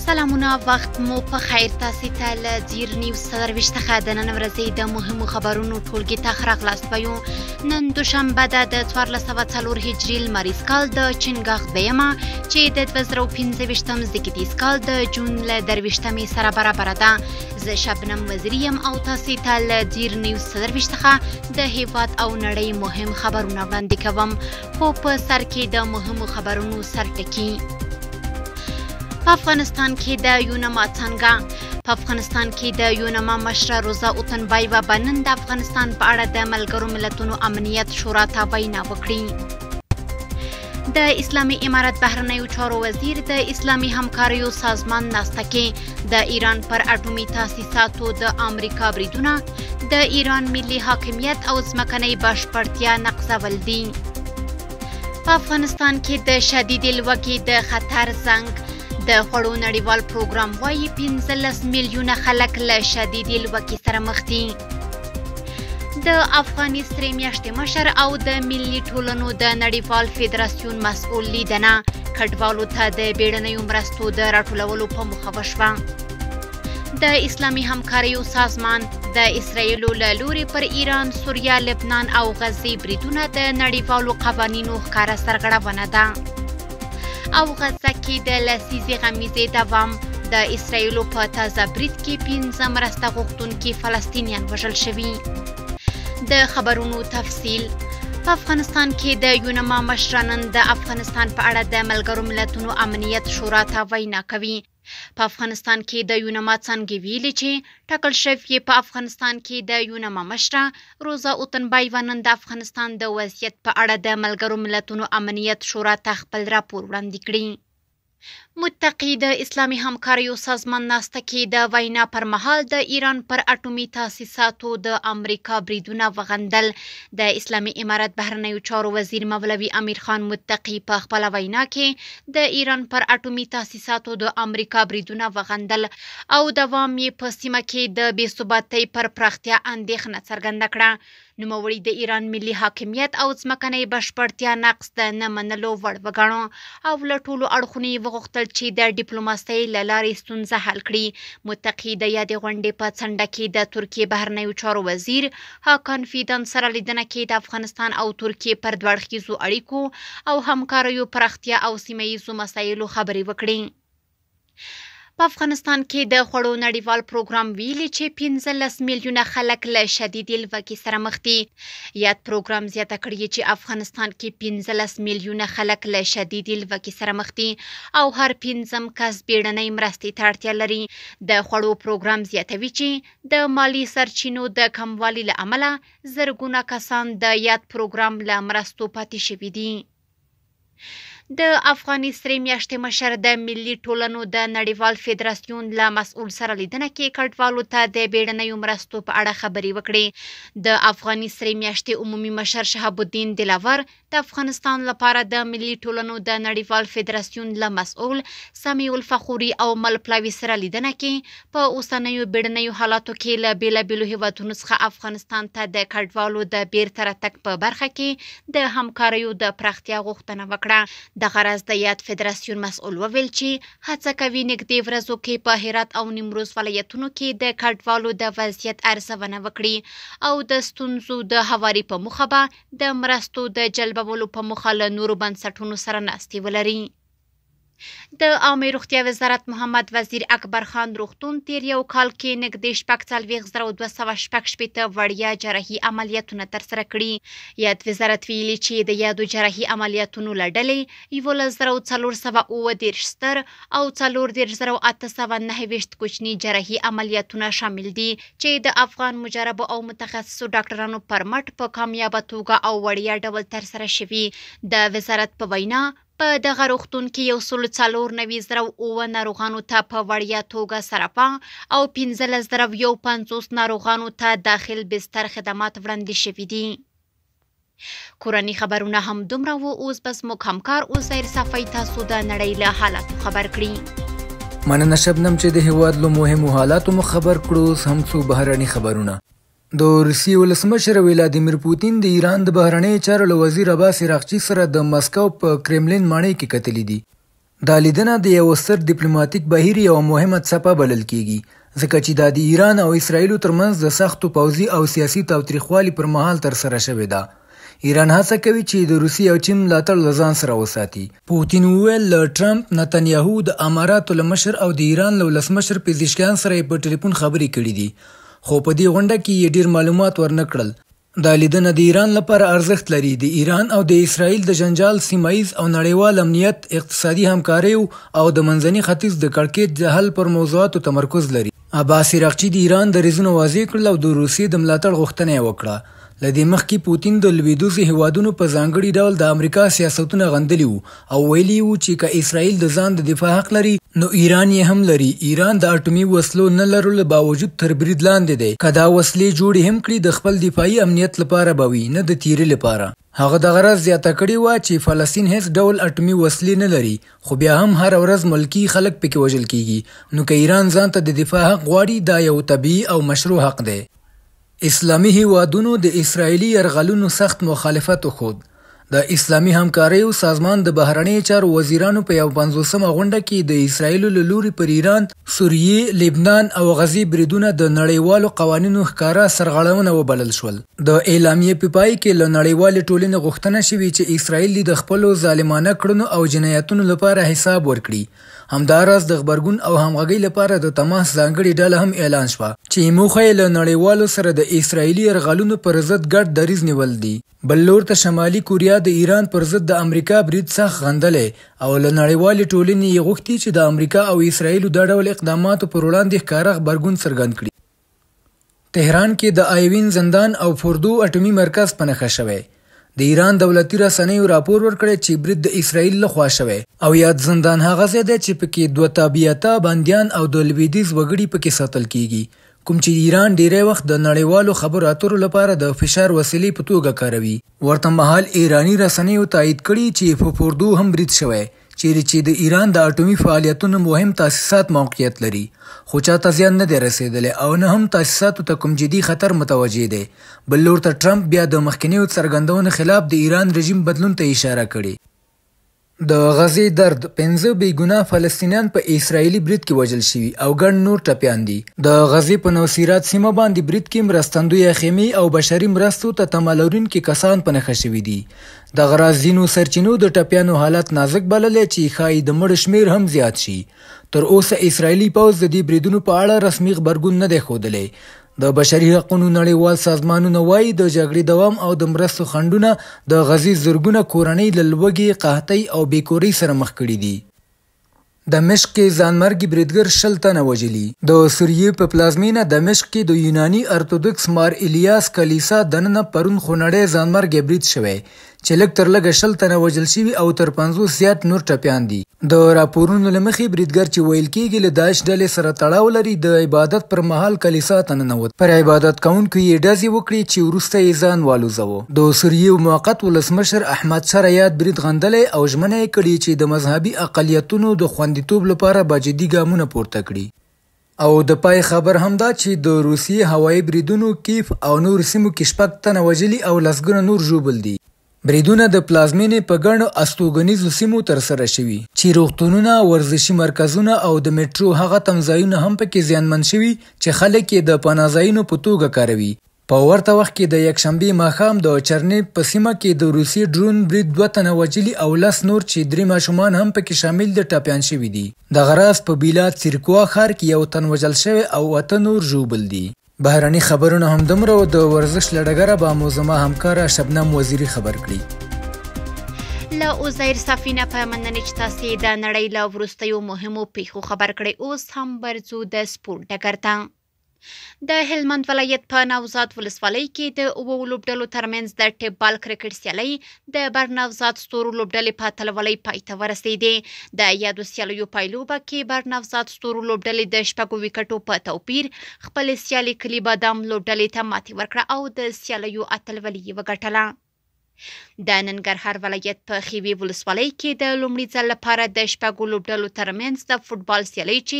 سلامونه وخت مو په خیر تاسو ته له زیر نیوز سرویس څخه د نن ورځې د مهمو خبرونو ټولګي ته راغلاست وایو. نن دوشنبه د 1404 هجري لمریز کال د چنګاښ دیمه چې د 2025 زیږدیز کال د جون له 23 سره برابر ده. زه شبنم وزیری یم او تاسو ته له زیر نیوز سرویس څخه د هیواد او نړۍ مهم خبرونه وړاندې کوم. خو په سر کې د مهمو خبرونو سرټکی. په افغانستان کې د یونما څنګه په افغانستان کې د یونما مشره روزا اوتنبایوا بنن د افغانستان په اړه د ملګرو ملتونو امنیت شورا ته وینا وکړي. د اسلامي امارت بهرنیو چارو وزیر د اسلامي همکاریو سازمان ناسته کې د ایران پر اټومي تاسیساتو د امریکا بریدونه د ایران ملي حاکمیت او ځمکنۍ بشپړتیا نقضول دي. په افغانستان کې د شدید لوږې د خطر زنګ د خوړو نړیوال پروګرام وايي 15 میلیونه خلک له شدیدې لوږې سره مخ دي. د افغاني سرې میاشتې مشر او د ملي ټولنو د نړیوال فدراسیون مسؤل لیدنه کډوالو ته د بیړنیو مرستو د راټولولو په موخه وشوه. د اسلامي همکاریو سازمان د اسرایلو له لوري پر ایران، سوریه، لبنان او غزې بریدونه د نړیوالو قوانینو ښکاره سرغړونه ده. او غزه کې د لسیزې غمیزې دوام د اسرایلو په تازه برید کې 15 مرسته غوښتونکي فلسطینیان وژل شوي. د خبرونو تفصیل. په افغانستان کې د یونما مشرانن د افغانستان په اړه د ملګرو ملتونو امنیت شورا ته وینا کوي. په افغانستان کې د یونما څنګه ویلي چې ټاکل شوی په افغانستان کې د یونما مشره روزا اوتنبایوا نن د افغانستان د وضعیت په اړه د ملګرو ملتونو امنیت شورا ته خپل راپور وړاندې کړی. متقي د اسلامي همکاریو سازمان ناسته کې د وینا پر مهال د ایران پر اټومي تاسیساتو د امریکا بریدونه وغندل. د اسلامي امارت بهرنیو چارو وزیر مولوي امیر خان متقي په خپل وینا کې د ایران پر اټومي تاسیساتو د امریکا بریدونه وغندل او دوام یې په سیمه کې د بې ثباتۍ پر پراختیا اندېښنه څرګنده کړه. نوموړي د ایران ملي حاکمیت او ځمکنۍ بشپړتیا نقض د نه منلو وړ وګاڼه او له ټولو اړخونو یې وغوښتل چې د ډیپلوماسۍ له لارې ستونزه حل کړي. متقي د یادې غونډې په څنډه کې د ترکیې بهرنیو چارو وزیر هاکان فیدان سره لیدنه کې د افغانستان او ترکیې پر دوه اړخیزو اړیکو او همکاریو پراختیا او سیمه ییزو مسایلو خبرې وکړي. په افغانستان کې د خوړو نړیوال پروګرام ویلي چې 15 میلیونه خلک له شدیدې لوږې سره مخ دي. یاد پروګرام زیاته کړې چې افغانستان کې 15 میلیونه خلک له شدیدې لوږې سره مخ دي او هر 15 کس بیړنۍ مرستې ته اړتیا لري. د خوړو پروګرام زیاتوي چې د مالی سرچینو د کموالي له امله زرګونه کسان د یاد پروګرام له مرستو پاتې شوي دي. د افغاني سرې میاشتې مشر د ملي ټولنو د نړیوال فدراسیون له مسؤل سره لیدنه کې کډوالو ته د بیړنیو مرستو په اړه خبرې وکړې. د افغاني سرې میاشتې عمومي مشر شهاب الدین دلاور د افغانستان لپاره د ملي ټولنو د نړیوال فدراسیون له مسؤل سمیع الفخوري او ملپلاوي سره لیدنه کې په اوسنیو بیړنیو حالاتو کې له بیلابیلو هیوادونو څخه افغانستان ته د کډوالو د بیرته راتګ په برخه کې د همکاریو د پراختیا غوښتنه وکړه. د غرض د یاد فدراسیون مسؤل وویل چې هڅه کوي نږدې ورځو کې په هرات او نیمروز ولایتونو کې د کډوالو د وضعیت ارزونه وکړي او د ستونزو د هواري په موخه به د مرستو د جلبولو په موخه له نورو بنسټونو سره ناستې ولري. د عامه روغتیا وزارت محمد وزیر اکبر خان روغتون تیر یو کال کې نږدې 44216 وړیا جراحي عملیاتونه ترسره کړي. یاد وزارت ویلي چې د یادو جراحي عملیاتونو له ډلې 11429 ستر او 14829 کوچني جراحي عملیاتونه شامل دي چې د افغان مجربو او متخصصو ډاکټرانو پر مټ په کامیابه توګه او وړیا ډول ترسره شوي. د وزارت په وینا په دغه روغتون کې 194,009 ناروغانو ته په وړیا توګه سرپا او 15,050 ناروغانو ته داخل بستر خدمات وړاندې شوي دي. کورني خبرونه هم دومره وو. اوس بس موږ همکار عزیر صفی تاسو د نړۍ له حالاتو خبر کړي. مننه شبنم چې د هیواد له مهمو حالاتو مو خبر کړو. هم څو بهرني خبرونه. د روسیې ولسمشر ولادیمیر پوتین د ایران د بهرنیو چارو له وزیر عباس عراقچي سره د مسکو په کرملین ماڼۍ کې کتلي دي. دا لیدنه د یو ستر ډیپلوماټیک بهیر یوه مهمه څپه بلل کیږي ځکه چې دا د ایران او اسرائیلو ترمنځ د سختو پوځي او سیاسي تاوتریخوالي پر مهال ترسره شوې ده. ایران هڅه کوي چې د روسیې او چین ملاتړ له ځان سره وساتي. پوتین وویل له ټرمپ، نتنیاهو، د اماراتو له مشر او د ایران له ولسمشر پزشکیان سره یې په ټلیفون خبرې کړې دي، خو په دې غونډه کې یې ډیر معلومات ورنه کړل. دا لیدنه د ایران لپاره ارزښت لري. د ایران او د اسرائیل د جنجال سیمایز او نړیوال امنیت، اقتصادي همکاري او د منځني ختیځ د کړکېچ د حل پر موضوعاتو تمرکز لري. عباس عراقچي د ایران دریځونه واضح کړل او د روسیې د ملاتړ غوښتنه یې وکړه. له دې مخکې پوتین د لویدیځو هیوادونو په ځانګړي ډول د امریکا سیاستونه غندلي وو او ویلي وو چې که اسرائیل د ځان د دفاع حق لري نو ایران یې هم لري. ایران د اټومي وسلو نه لرلو باوجود تر برید لاندې دی. که دا وسلې جوړې هم کړي د خپل دفاعي امنیت لپاره به وي، نه د تیري لپاره. هغه د غرض زیاته کړې وه چې فلسطین هیڅ ډول اټومي وسلې نه لري، خو بیا هم هر ورځ ملکي خلک پکې وژل کیږي. نو که ایران ځان ته د دفاع حق غواړي، دا یو طبیعي او مشروع حق دی. اسلامي هیوادونو د اسرائیلي یرغلونو سخت مخالفت وښود. د اسلامي همکاریو سازمان د بهرنیو چارو وزیرانو په 50مه غونډه کې د اسرائیلو له لوري پر ایران، سوریې، لبنان او غزې بریدونه د نړیوالو قوانینو ښکاره سرغړونه وبلل شول. د اعلامیې په پای کې له نړیوالې ټولنې غوښتنه شوې چې اسرائیل د خپلو ظالمانه کړنو او جنایتونو لپاره حساب ورکړي. همداراز د غبرګون او همغږۍ لپاره د تماس ځانګړې ډله هم اعلان شوه چې موخه یې له نړیوالو سره د اسرائیلي یرغلونو پر ضد ګډ دریځ نیول دي. بل لور ته شمالي کوریا د ایران پر ضد د امریکا برید سخت غندلی او له نړیوالې ټولنې یې غوښتي چې د امریکا او اسرائیلو دا ډول اقداماتو پر وړاندې ښکاره غبرګون څرګند کړي. تهران کې د آیوین زندان او فوردو اټومي مرکز په نښه شوی. د ایران دولتي رسنیو راپور ورکړی چې برید د اسرائیل لخوا شوی او یاد زندان هغه ځای دی چې پکې 2 تابعیته بندیان او د لویدیځ وګړي پکې ساتل کیږي، کوم چې ایران ډیری وخت د نړیوالو خبرو اترو لپاره د فشار وسیلې په توګه کاروي. ورته مهال ایرانی رسنیو تایید کړي چې په فوردو هم برید شوی، چیرې چې د ایران د اټومي فعالیتونو مهم تاسیسات موقعیت لري، خو چاته زیان نه دی رسیدلی او نه هم تاسیساتو ته کوم جدي خطر متوجه دی. بل لور ته ټرمپ بیا د مخکنیو څرګندونو خلاف د ایران رژیم بدلون ته اشاره کړې. د غزې درد 5 بېګناه فلسطینیان په اسرائیلي برید کې وژل شوي او ګڼ نور ټپیان دي. د غزې په نوسیرات سیمه باندې برید کې مرستندویه خیمې او بشري مرستو ته تمه لرونکي کسان په نښه شوي دي. د غراز ځینو سرچینو د ټپیانو حالت نازک بللی چې ښایي د مړو شمیر هم زیات شي. تر اوسه اسرائیلي پوځ د دې بریدونو په اړه رسمي غبرګون نه دی ښودلی. د بشري حقوقو نړیوال سازمانونه وایي د جګړې دوام او د مرستو خنډونه د غزې زرګونه کورنۍ له لوږې، قحطۍ او بېکورۍ سره مخ کړي دي. دمشق کې ځانمرګي بریدګر 20 تنه وژلي. د سوریې په پلازمینه دمشق کې د یوناني ارتودوکس مار الیاس کلیسا دننه پرون خونړی ځانمرګي برید شوی چې لږ تر لږه 20 تنه وژل شوي او تر 50 زیات نور ټپیان دي. د راپورونو له مخې بریدګر چې ویل کېږي له داعش ډلې سره تړاو لري د عبادت پر مهال کلیسا ته ننوت. پر عبادت کوونکو یې ډزې وکړې چې وروسته یې ځان والوځاوه. د سوریې موقت ولسمشر احمد شریعت برید غندلی او ژمنه یې کړې چې د مذهبي اقلیتونو د خوندیتوب لپاره به جدي ګامونه پورته کړي. او د پای خبر هم دا چې د روسیې هوایي بریدونو کیف او نور سیمو کې 6 تنه وژلي او لسګونه نور ژوبل دي. بریدونه د پلازمینې په ګڼو استوګنیزو سیمو ترسره شوي چې روغتونونه، ورزشي مرکزونه او د میټرو هغه تمځایونه هم پکې زیانمن شوي چې خلک یې د پناهځایونو په توګه کاروي. په ورته وخت کې د یکشنبې ماښام د چرنیف په سیمه کې د روسي ډرون برید 2 تنه وژلي او 10 نور چې 3 ماشومان هم پکې شامل د ټپیان شوي دي. د غراز په بیلاد سیرکوا ښار کې 1 تن وژل شوی او 8 نور ژوبل دي. بهرني خبرونه هم دومره او د ورزش له ډګره به مو زما همکاره شبنم وزیري خبر کړي. له عزیر صافینه په مننه چې تاسې د نړۍ له وروستیو مهمو پیښو خبر کړئ. اوس هم ورځو د سپورټ ډګر ته. د هلمند ولایت په نوزاد ولسوالۍ کې د 7 لوبډلو ترمنځ د ټیپ بال کرکټ سیالۍ د برنوزاد ستورو لوبډلې په اتلولۍ پای ته ورسېدې. د یادو سیالیو پایلوبه کې برنوزاد ستورو لوبډلې د 6 ویکټو په توپیر خپلې سیالۍ کلي بادام لوبډلې ته ماتې ورکړه او د سیالیو اتلولي یې وګټله. د ننګرهار ولایت په خیوي ولسوالۍ کې د لومړي ځل لپاره د شپږو لوبډلو ترمنځ د فوټبال سیالۍ چې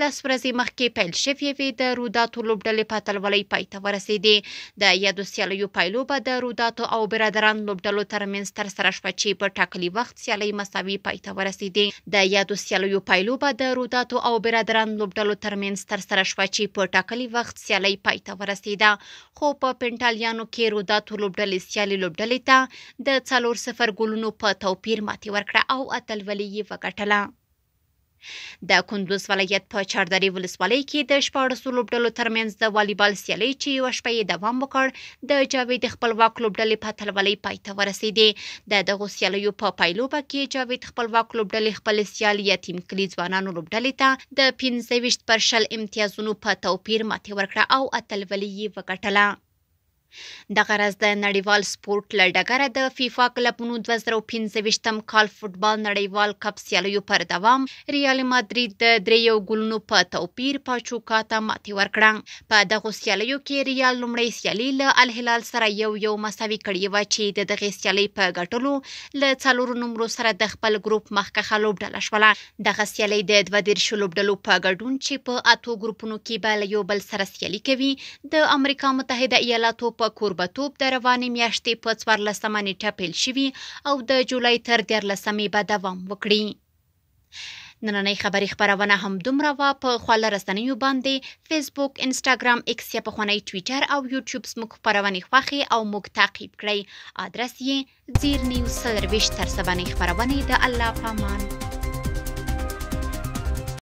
لس ورځې مخکې پیل شوې وې د روداتو لوبډلې په اتلولۍ پای ته ورسېدې. د یادو سیالیو پایلو به د روداتو او برادران لوبډلو ترمنځ ترسره شوه چې په ټاکلي وخت سیالۍ مساوي پای ته ورسېدې. د یادو سیالیو پایلو به د روداتو او برادران لوبډلو ترمنځ ترسره شوه چې په ټاکلي وخت سیالۍ پای ته ورسېده، خو په پنټالیانو کې روداتو لوبډلې سیالي لوبډلې ته د 4-0 ګولونو په توپیر ماتې ورکړه او اتلولي یې وګټله. د کندوز ولایت په چاردرې ولسوالۍ کې د 14 لوبډلو ترمنځ د والیبال سیالۍ چې یوه شپه یې دوام وکړ د جاوید خپلواک لوبډلې په اتلولۍ پای ته ورسېدې. د دغو سیالیو په پایلوبه کې جاوید خپلواک لوبډلې خپل سیال یتیم کلي ځوانانو لوبډلې ته د 25 امتیازونو په توپیر ماتې ورکړه او اتلولي یې وګټله. دغه راز د نړیوال سپورټ له ډګره د فیفا کلبونو 2025 کال فوټبال نړیوال کپ سیالیو پر دوام ریال مادرید د 3 ګولونو په توپیر پاچوکا ته ماتې ورکړه. په دغو سیالیو کې ریال لومړی سیالي له الهلال سره یو مساوي کړې وه چې د دغې سیالۍ په ګټلو له 4 نمرو سره د خپل ګروپ مخکښه لوبډله شوله. دغه سیالۍ د 32 لوبډلو په ګډون چې په 8 ګروپونو کې به له یو بل سره سیالي کوي د امریکا متحده ایالاتو په کوربتوب د روانې میاشتې په 14 نیټه پیل شوي او د جولای تر 14 به دوام وکړي. نننۍ خبري خبرونه هم دومره وه. په خواله رسنیو باندې فیسبوک، انسټاګرام، ایکس یا پخوانی ټویټر او یوټیوب زموږ خپرونې خوښې او موږ تعقیب کړئ. ادرس یې زیر نیوز 24 تر سبانۍ خبرونې د الله په امان.